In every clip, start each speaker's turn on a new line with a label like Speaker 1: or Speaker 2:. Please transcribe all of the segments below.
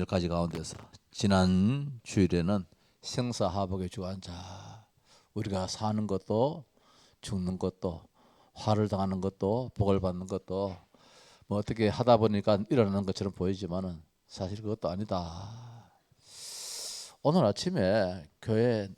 Speaker 1: 가지 가운데서 지난 주일에는 생사화복의 주관자, 우리가 사는 것도 죽는 것도 화를 당하는 것도 복을 받는 것도 뭐 어떻게 하다 보니까 일어나는 것처럼 보이지만은 사실 그것도 아니다. 오늘 아침에 교회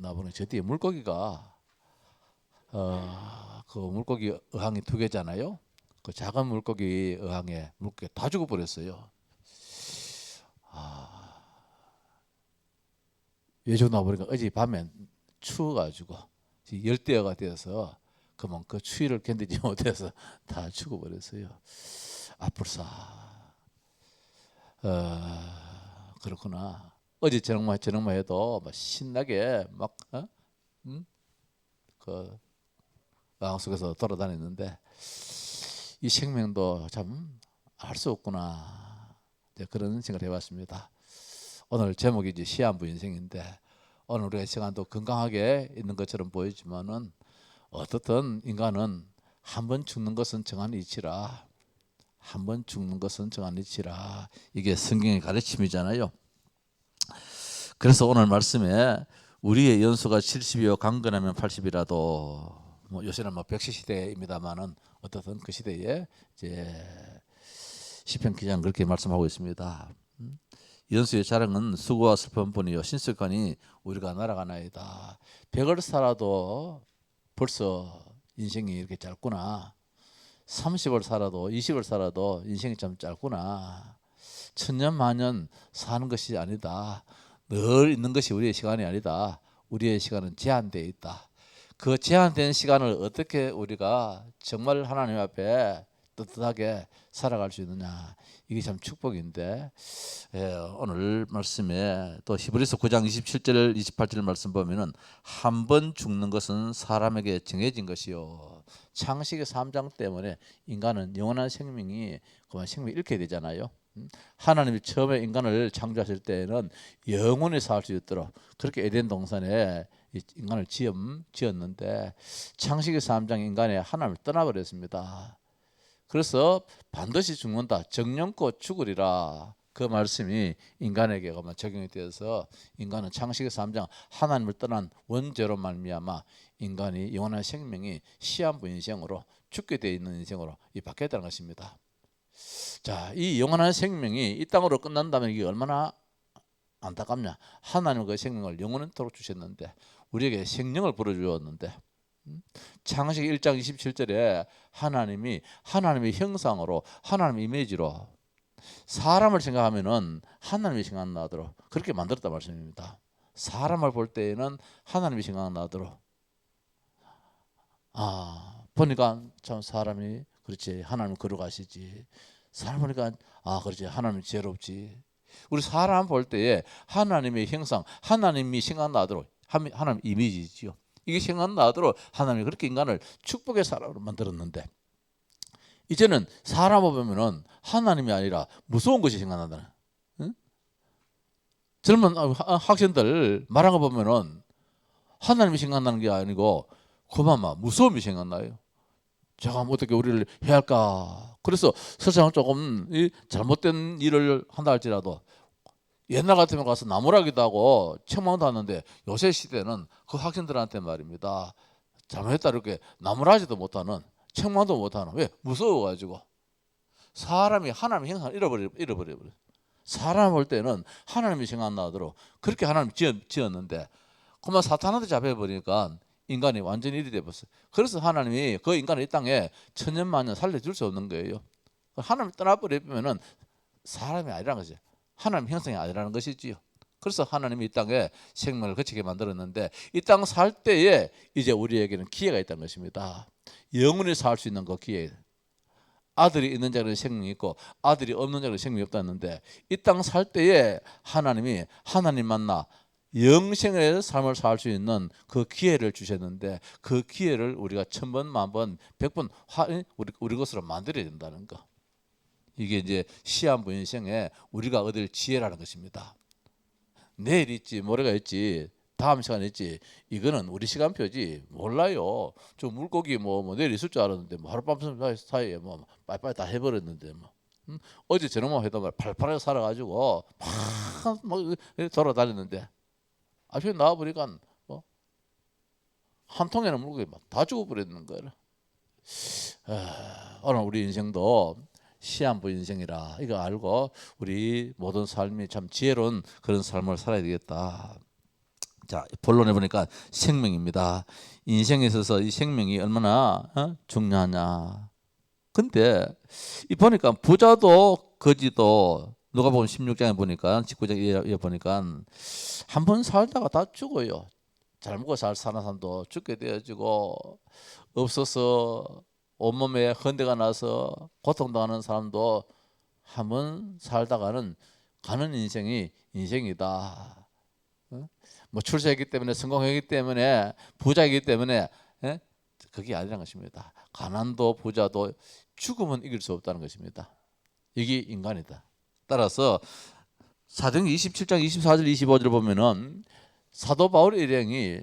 Speaker 1: 나보는 저 뒤에 물고기가 그 물고기 어항이 2개잖아요. 그 작은 물고기 어항에 물고기 다 죽어버렸어요. 왜 죽나 보니까 어제 밤에 추워가지고 열대어가 되어서 그만 그 추위를 견디지 못해서 다 죽어버렸어요. 아뿔싸. 그렇구나. 어제 저녁만 해도 막 신나게 막 그 어항 속에서 돌아다녔는데 이 생명도 참 알 수 없구나. 그런 생각을 해봤습니다. 오늘 제목이 이제 시한부 인생인데 오늘 우리가 이 시간도 건강하게 있는 것처럼 보이지만은 어떻든 인간은 한 번 죽는 것은 정한 이치라. 한 번 죽는 것은 정한 이치라. 이게 성경의 가르침이잖아요. 그래서 오늘 말씀에 우리의 연수가 70이요 강건하면 80이라도 뭐 요새는 뭐 100세 시대입니다만은 어떻든 그 시대에 이제 시편 기자는 그렇게 말씀하고 있습니다. 연수의 자랑은 수고와 슬픔뿐이요 신속하니 우리가 날아가나이다. 100을 살아도 벌써 인생이 이렇게 짧구나. 30을 살아도 20을 살아도 인생이 참 짧구나. 천년 만년 사는 것이 아니다. 늘 있는 것이 우리의 시간이 아니다. 우리의 시간은 제한되어 있다. 그 제한된 시간을 어떻게 우리가 정말 하나님 앞에 떳떳하게 살아갈 수 있느냐, 이게 참 축복인데, 오늘 말씀에 또 히브리서 9장 27절 28절 말씀 보면은 한 번 죽는 것은 사람에게 정해진 것이요. 창세기 3장 때문에 인간은 영원한 생명이 그만 생명을 잃게 되잖아요. 하나님이 처음에 인간을 창조하실 때에는 영원히 살 수 있도록 그렇게 에덴 동산에 인간을 지었는데 창세기 3장 인간이 하나님을 떠나버렸습니다. 그래서 반드시 죽는다. 정령코 죽으리라. 그 말씀이 인간에게 적용이 되어서 인간은 창세기 3장 하나님을 떠난 원죄로 말미암아 인간이 영원한 생명이 시한부 인생으로 죽게 되어 있는 인생으로 바뀌었다는 것입니다. 자, 이 영원한 생명이 이 땅으로 끝난다면 이게 얼마나 안타깝냐. 하나님은 그 생명을 영원토록 주셨는데 우리에게 생명을 불어주었는데 창세기 1장 27절에 하나님이 하나님의 형상으로 하나님의 이미지로 사람을 생각하면은 하나님이 생각나도록 그렇게 만들었단 말씀입니다. 사람을 볼 때에는 하나님이 생각나도록 보니까 참 사람이 그렇지 하나님 거룩하시지. 사람 보니까 그렇지 하나님 지혜롭지. 우리 사람 볼 때에 하나님의 형상 하나님이 생각나도록 하나님 이미지지요. 이게 생각나도록 하나님이 그렇게 인간을 축복의 사람으로 만들었는데 이제는 사람을 보면은 하나님이 아니라 무서운 것이 생각난다는. 젊은 학생들 말한 거 보면은 하나님이 생각나는 게 아니고 그만 무서움이 생각나요. 제가 어떻게 우리를 해야 할까. 그래서 세상은 조금 잘못된 일을 한다 할지라도 옛날 같으면 가서 나무라기도 하고 책망도 하는데 요새 시대는 그 학생들한테 말입니다. 잘못했다 이렇게 나무라지도 못하는 책망도 못하는. 왜? 무서워가지고. 사람이 하나님의 형상을 잃어버려. 사람 볼 때는 하나님이 생각나도록 그렇게 하나님 지었는데 그만 사탄한테 잡혀버리니까 인간이 완전히 일이 돼버렸어요. 그래서 하나님이 그 인간을 이 땅에 천년만년 살려줄 수 없는 거예요. 하나님이 떠나버리면은 사람이 아니라는 거죠. 하나님 형상이 아니라는 것이지요. 그래서 하나님이 이 땅에 생명을 거치게 만들었는데 이 땅 살 때에 이제 우리에게는 기회가 있다는 것입니다. 영원히 살 수 있는 그 기회. 아들이 있는 자는 생명이 있고 아들이 없는 자는 생명이 없다는데 이 땅 살 때에 하나님이 하나님 만나 영생의 삶을 살 수 있는 그 기회를 주셨는데 그 기회를 우리가 1000번, 10,000번, 100번 우리 것으로 만들어야 된다는 거. 이게 이제 시한부 인생에 우리가 얻을 지혜라는 것입니다. 내일 있지 모레가 있지 다음 시간에 있지 이거는 우리 시간표지 몰라요. 저 물고기 뭐 내일 있을 줄 알았는데 하룻밤 사이에 빨리빨리 다 해버렸는데 어제 저녁만 해도 팔팔하게 살아가지고 막 돌아다녔는데 아침에 나와보니까 한 통에는 물고기 다 죽어버리는 거예요. 오늘 우리 인생도 시한부 인생이라 이거 알고 우리 모든 삶이 참 지혜로운 그런 삶을 살아야 되겠다. 자, 본론에 보니까 생명입니다. 인생에 있어서 이 생명이 얼마나 중요하냐. 근데 이 보니까 부자도 거지도 누가복음 16장에 보니까 19장에 보니까 한 번 살다가 다 죽어요. 잘 먹고 잘 사는 사람도 죽게 되어지고 없어서 온몸에 헌데가 나서 고통당하는 사람도 한 번 살다가는 가는 인생이 인생이다. 뭐 출세했기 때문에 성공했기 때문에 부자이기 때문에 그게 아니라는 것입니다. 가난도 부자도 죽음은 이길 수 없다는 것입니다. 이게 인간이다. 따라서 사도행전 27장 24절 25절 보면은 사도 바울 일행이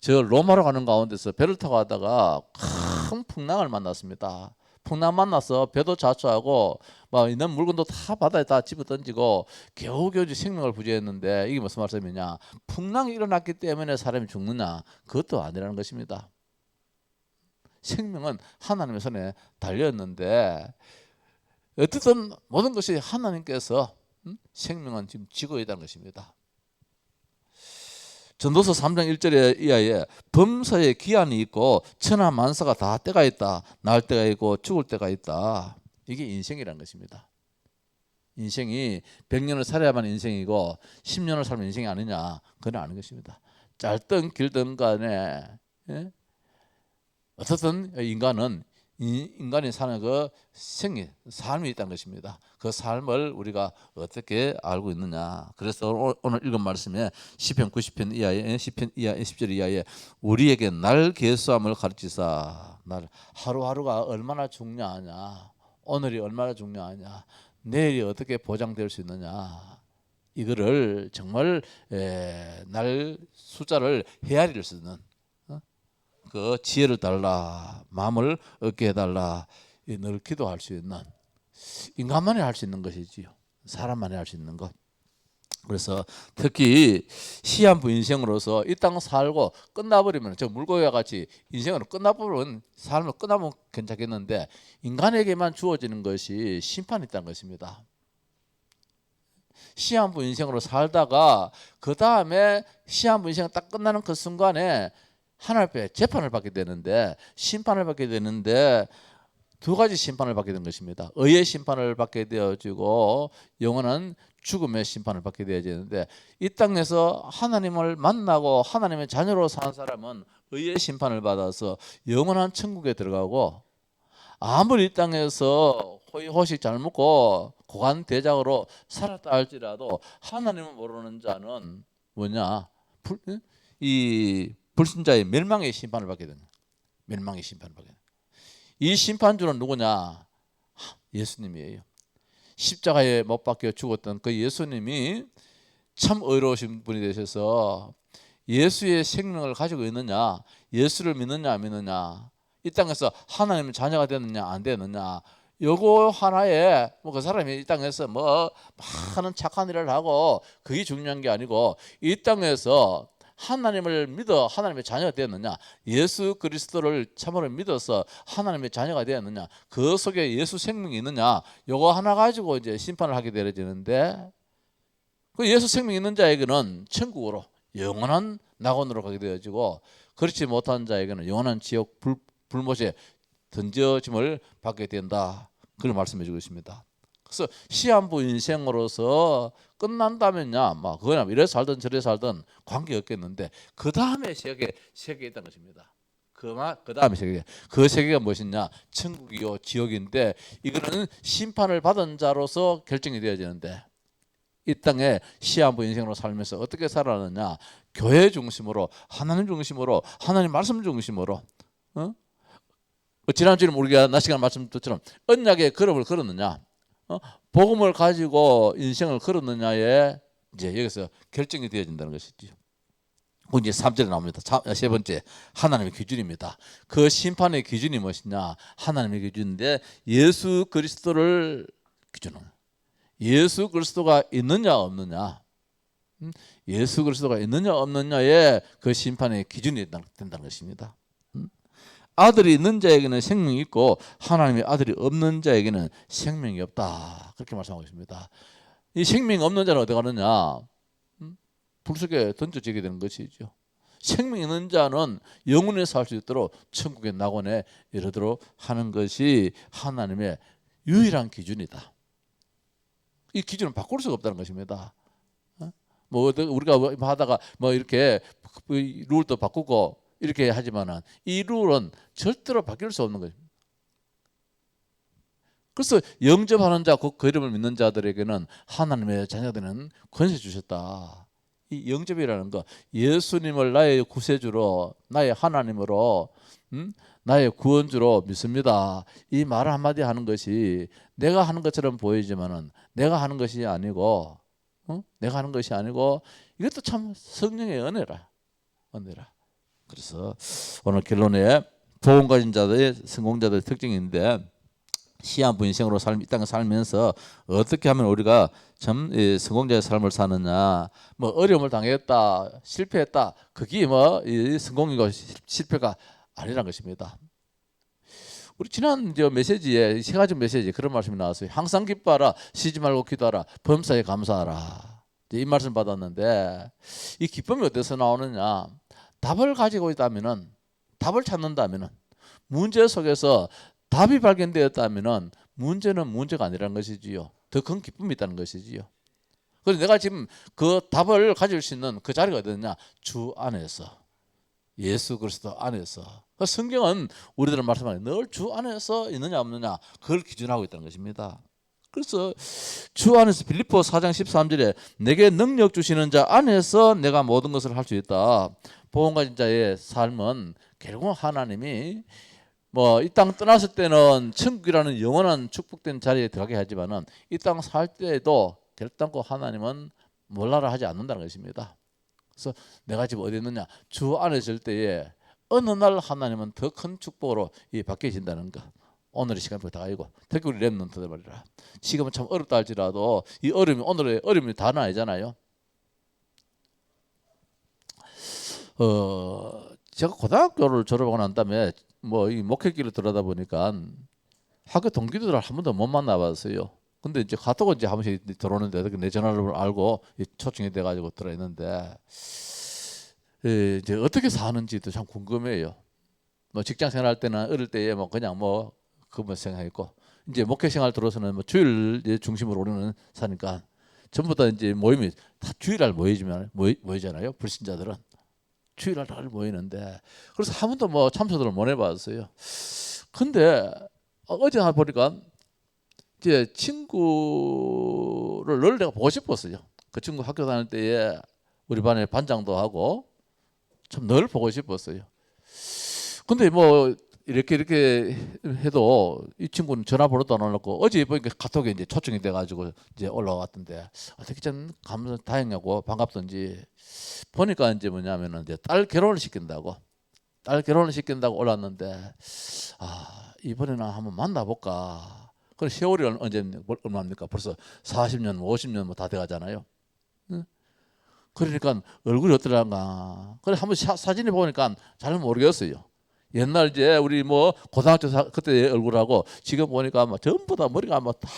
Speaker 1: 저 로마로 가는 가운데서 배를 타고 가다가 큰 풍랑을 만났습니다. 풍랑 만나서 배도 자초하고 막 있는 물건도 다 바다에 다 집어 던지고 겨우겨우 생명을 부지했는데 이게 무슨 말씀이냐? 풍랑이 일어났기 때문에 사람이 죽느냐? 그것도 아니라는 것입니다. 생명은 하나님의 손에 달렸는데 어쨌든 모든 것이 하나님께서 생명은 지금 쥐고 있다는 것입니다. 전도서 3장 1절에 이하에 범사에 기한이 있고 천하 만사가 다 때가 있다. 날 때가 있고 죽을 때가 있다. 이게 인생이라는 것입니다. 인생이 100년을 살아야만 인생이고 10년을 살면 인생이 아니냐, 그건 아닌 것입니다. 짧든 길든 간에 어쨌든 인간이 사는 그 삶이 있다는 것입니다. 그 삶을 우리가 어떻게 알고 있느냐. 그래서 오늘 읽은 말씀에 시편 90편 이하에 10절 이하에 우리에게 날 계수함을 가르치사. 날 하루하루가 얼마나 중요하냐, 오늘이 얼마나 중요하냐, 내일이 어떻게 보장될 수 있느냐, 이거를 정말 날 숫자를 헤아릴 수 있는 그 지혜를 달라, 마음을 얻게 해달라, 늘 기도할 수 있는, 인간만이 할 수 있는 것이지요. 사람만이 할 수 있는 것. 그래서 특히 시한부 인생으로서 이 땅 살고 끝나버리면, 저 물고기와 같이 인생으로 끝나버리면, 삶을 끝나면 괜찮겠는데 인간에게만 주어지는 것이 심판이 있다는 것입니다. 시한부 인생으로 살다가 그 다음에 시한부 인생 딱 끝나는 그 순간에 하나님 앞에 재판을 받게 되는데, 심판을 받게 되는데 두 가지 심판을 받게 된 것입니다. 의의 심판을 받게 되어지고 영원한 죽음의 심판을 받게 되어지는데, 이 땅에서 하나님을 만나고 하나님의 자녀로 사는 사람은 의의 심판을 받아서 영원한 천국에 들어가고, 아무리 이 땅에서 호의호식 잘 먹고 고관대장으로 살았다 할지라도 하나님을 모르는 자는 뭐냐, 이 불신자의 멸망의 심판을 받게 됩니다. 멸망의 심판을 받게 됩니다. 이 심판주는 누구냐? 예수님이에요. 십자가에 못 박혀 죽었던 그 예수님이 참 의로우신 분이 되셔서 예수의 생명을 가지고 있느냐, 예수를 믿느냐 안 믿느냐, 이 땅에서 하나님의 자녀가 되느냐 안 되느냐, 요거 하나에 그 사람이 이 땅에서 많은 착한 일을 하고 그게 중요한 게 아니고, 이 땅에서 하나님을 믿어 하나님의 자녀가 되었느냐, 예수 그리스도를 참으로 믿어서 하나님의 자녀가 되었느냐, 그 속에 예수 생명이 있느냐, 요거 하나 가지고 이제 심판을 하게 되어지는데, 그 예수 생명이 있는 자에게는 천국으로 영원한 낙원으로 가게 되어지고, 그렇지 못한 자에게는 영원한 지옥 불못에 던져짐을 받게 된다. 그걸 말씀해 주고 있습니다. 그래서 시한부 인생으로서 끝난다면야 그거나 이래 살든 저래 살든 관계 없겠는데, 그 다음에 세계에 있다는 것입니다. 그 다음에 세계, 그 세계가 무엇이냐, 천국이요 지옥인데, 이거는 심판을 받은 자로서 결정이 되어지는데, 이 땅에 시한부 인생으로 살면서 어떻게 살아가느냐, 교회 중심으로, 하나님 중심으로, 하나님 말씀 중심으로, 지난주에 우리가 낮 시간 말씀드렸처럼 언약의 걸음을 걸었느냐, 복음을 가지고 인생을 걸었느냐에 이제 여기서 결정이 되어진다는 것이죠. 그 이제 3절에 나옵니다. 세 번째, 하나님의 기준입니다. 그 심판의 기준이 무엇이냐, 하나님의 기준인데 예수 그리스도를 기준은 예수 그리스도가 있느냐 없느냐, 예수 그리스도가 있느냐 없느냐에 그 심판의 기준이 된다는 것입니다. 아들이 있는 자에게는 생명이 있고 하나님의 아들이 없는 자에게는 생명이 없다, 그렇게 말씀하고 있습니다. 이 생명이 없는 자는 어디 가느냐? 불 속에 던져지게 되는 것이죠. 생명 있는 자는 영원히 살 수 있도록 천국의 낙원에 이르도록 하는 것이 하나님의 유일한 기준이다. 이 기준은 바꿀 수가 없다는 것입니다. 뭐 우리가 하다가 뭐 이렇게 룰도 바꾸고 이렇게 하지만은 이 룰은 절대로 바뀔 수 없는 것입니다. 그래서 영접하는 자, 그 이름을 믿는 자들에게는 하나님의 자녀들은 권세 주셨다. 이 영접이라는 거, 예수님을 나의 구세주로, 나의 하나님으로, 나의 구원주로 믿습니다. 이 말 한마디 하는 것이 내가 하는 것처럼 보이지만은 내가 하는 것이 아니고, 내가 하는 것이 아니고, 이것도 참 성령의 은혜라. 그래서 오늘 결론에 복음 가진 자들의 성공자들의 특징인데, 시한부 인생으로 이 땅에 살면서 어떻게 하면 우리가 참 성공자의 삶을 사느냐, 뭐 어려움을 당했다, 실패했다, 그게 뭐 성공이고 실패가 아니란 것입니다. 우리 지난 메시지에 세 가지 메시지 그런 말씀이 나왔어요. 항상 기뻐하라, 쉬지 말고 기도하라, 범사에 감사하라. 이 말씀 받았는데, 이 기쁨이 어디서 나오느냐? 답을 가지고 있다면은, 답을 찾는다면은, 문제 속에서 답이 발견되었다면은 문제는 문제가 아니라는 것이지요. 더 큰 기쁨이 있다는 것이지요. 그래서 내가 지금 그 답을 가질 수 있는 그 자리가 어디냐? 주 안에서, 예수 그리스도 안에서. 성경은 우리들은 말씀하는 늘 주 안에서 있느냐 없느냐, 그걸 기준하고 있다는 것입니다. 그래서 주 안에서, 빌립보 4장 13절에 내게 능력 주시는 자 안에서 내가 모든 것을 할 수 있다. 복음 가진 자의 삶은 결국 하나님이 뭐 이 땅 떠났을 때는 천국이라는 영원한 축복된 자리에 들어가게 하지만은 이 땅 살 때에도 결단코 하나님은 몰라라 하지 않는다는 것입니다. 그래서 내가 지금 어디 있느냐? 주 안에 있을 때에 어느 날 하나님은 더 큰 축복으로 바뀌어진다는 것. 오늘의 시간부터 다 알고, 특히 우리 렘넌트들 말이라. 지금은 참 어렵다 할지라도 이 어려움이, 오늘의 어려움이 다는 아니잖아요. 제가 고등학교를 졸업하고 난 다음에 뭐 이 목회길을 들어다 보니까 학교 동기들을 한 번도 못 만나봤어요. 근데 이제 카톡은 이제 한 번씩 들어오는데 내 전화를 알고 초청이 돼가지고 들어있는데, 이제 어떻게 사는지도 참 궁금해요. 뭐 직장 생활할 때는 어릴 때에 뭐 그냥 뭐 그것만 생각했고, 이제 목회 생활 들어서는 뭐 주일 중심으로 우리는 사니까 전부 다 이제 모임이 다 주일날 모이잖아요. 불신자들은 주일날 다 모이는데, 그래서 한 번도 뭐 참석을 못 해봤어요. 근데 어제 보니까 이제 친구를 늘 내가 보고 싶었어요. 그 친구 학교 다닐 때에 우리 반에 반장도 하고 참 늘 보고 싶었어요. 근데 뭐 이렇게 해도 이 친구는 전화번호도 안 올렸고, 어제 보니까 카톡에 이제 초청이 돼가지고 이제 올라왔던데, 어떻게 좀 다행하고 반갑던지 보니까 이제 뭐냐면은 이제 딸 결혼을 시킨다고 올랐는데, 이번에는 한번 만나볼까. 그래, 세월이 얼마입니까? 벌써 40년, 50년 뭐 다 돼가잖아요. 그러니까 얼굴이 어떠란가. 그래 한번 사진을 보니까 잘 모르겠어요. 옛날 이제 우리 뭐 고등학교 그때 얼굴하고 지금 보니까 뭐 전부 다 머리가 뭐 다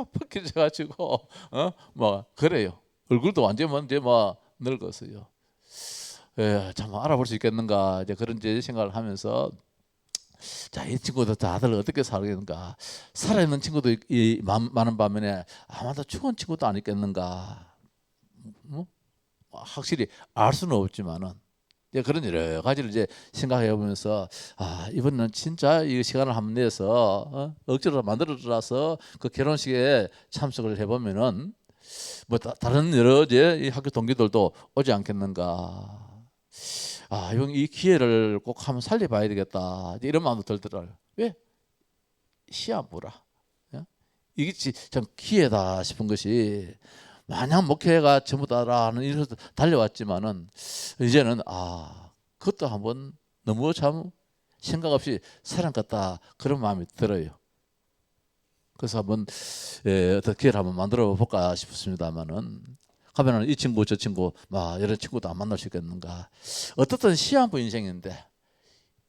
Speaker 1: 벗겨져가지고 뭐 그래요. 얼굴도 완전 이제 뭐 늙었어요. 참 알아볼 수 있겠는가, 이제 그런 이제 생각을 하면서, 자, 이 친구들 다들 어떻게 살겠는가. 살아있는 친구도 많은 반면에 아마도 죽은 친구도 안 있겠는가. 확실히 알 수는 없지만은 그런 여러 가지를 이제 생각해 보면서, 이번에는 진짜 이 시간을 한번 내서 억지로 만들어서 그 결혼식에 참석을 해보면은 뭐 다른 여러 이제 이 학교 동기들도 오지 않겠는가. 이번 이 기회를 꼭 한번 살려봐야 되겠다, 이런 마음도 들더라고요. 왜? 시한부라. 이게 참 기회다 싶은 것이, 마냥 목회가 전부 다라는 이래서 달려왔지만은 이제는 그것도 한번 너무 참 생각 없이 사랑 같다, 그런 마음이 들어요. 그래서 한번 어떤 기회를 한번 만들어 볼까 싶습니다만은 가면은 이 친구 저 친구 막 여러 친구도 안 만날 수 있겠는가. 어떻든 시한부 인생인데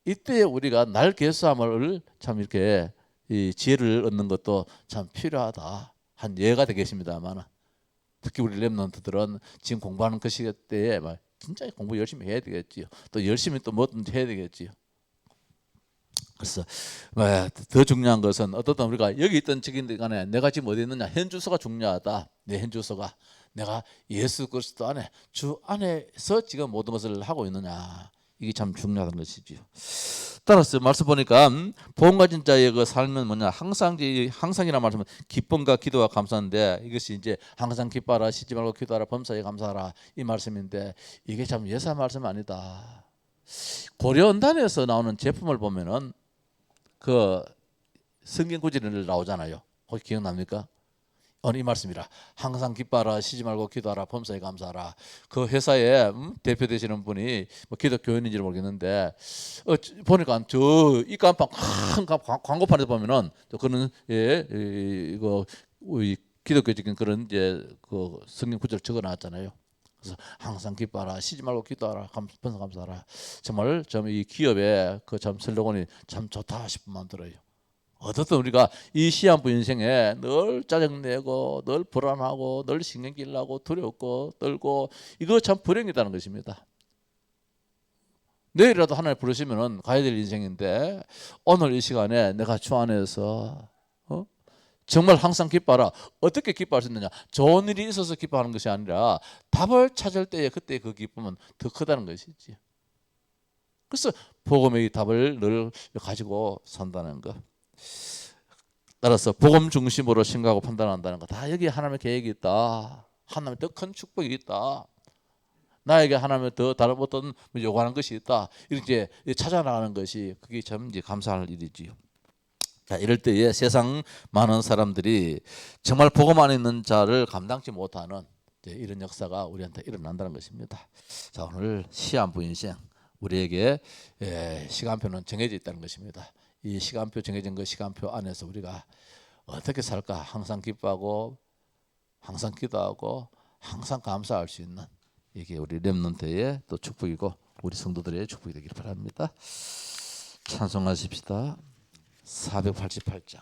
Speaker 1: 이때 우리가 날 계수함을 참 이렇게 이 지혜를 얻는 것도 참 필요하다. 한 예가 되겠습니다만 특히 우리 랩런트들은 지금 공부하는 그 시기 때에 막 진짜 공부 열심히 해야 되겠지요. 또 열심히 또 뭐든지 해야 되겠지요. 그래서 더 중요한 것은 어떻든 우리가 여기 있던 지금 간에 내가 지금 어디 있느냐 현 주소가 중요하다. 내 현 주소가 내가 예수 그리스도 안에 주 안에서 지금 모든 것을 하고 있느냐 이게 참 중요한 것이지요. 따라서 말씀 보니까 복음 가진 자의 그 삶은 뭐냐 항상이란 말씀은 기쁨과 기도와 감사인데 이것이 이제 항상 기뻐하라 쉬지 말고 기도하라 범사에 감사하라 이 말씀인데 이게 참 예사 말씀 아니다. 고려언단에서 나오는 제품을 보면은 그 성경 구절이 나오잖아요. 혹시 기억납니까? 이 말씀이라 항상 기뻐하라 쉬지 말고 기도하라 범사에 감사하라. 그 회사에 대표 되시는 분이 뭐 기독교인인지 모르겠는데 보니까 저 이 깜빵 큰 광고판에 보면은 그는 이거 기독교적인 그런 이제 그 성경 구절 적어놨잖아요. 그래서 항상 기뻐하라 쉬지 말고 기도하라 범사 감사하라. 정말 이 기업의 그 참 슬로건이 참 좋다 싶은 마음 들어요. 어떻든 우리가 이 시한부 인생에 늘 짜증내고 늘 불안하고 늘 신경질 나고 두렵고 떨고 이거 참 불행이라는 것입니다. 내일이라도 하나님 부르시면 가야 될 인생인데 오늘 이 시간에 내가 주 안에서 정말 항상 기뻐하라. 어떻게 기뻐할 수 있느냐? 좋은 일이 있어서 기뻐하는 것이 아니라 답을 찾을 때에 그때 그 기쁨은 더 크다는 것이지. 그래서 복음의 답을 늘 가지고 산다는 것. 따라서 복음 중심으로 생각하고 판단한다는 거 다 여기 하나님의 계획이 있다. 하나님의 더 큰 축복이 있다. 나에게 하나님의 더 다른 어떤 요구하는 것이 있다. 이렇게 찾아나가는 것이 그게 참 이제 감사할 일이지요. 자, 이럴 때에 세상 많은 사람들이 정말 복음 안에 있는 자를 감당치 못하는 이런 역사가 우리한테 일어난다는 것입니다. 자, 오늘 시한부 인생 우리에게 시간표는 정해져 있다는 것입니다. 이 시간표 정해진 그 시간표 안에서 우리가 어떻게 살까? 항상 기뻐하고 항상 기도하고 항상 감사할 수 있는 이게 우리 렘넌트의 또 축복이고 우리 성도들의 축복이 되기를 바랍니다. 찬송하십시다. 488장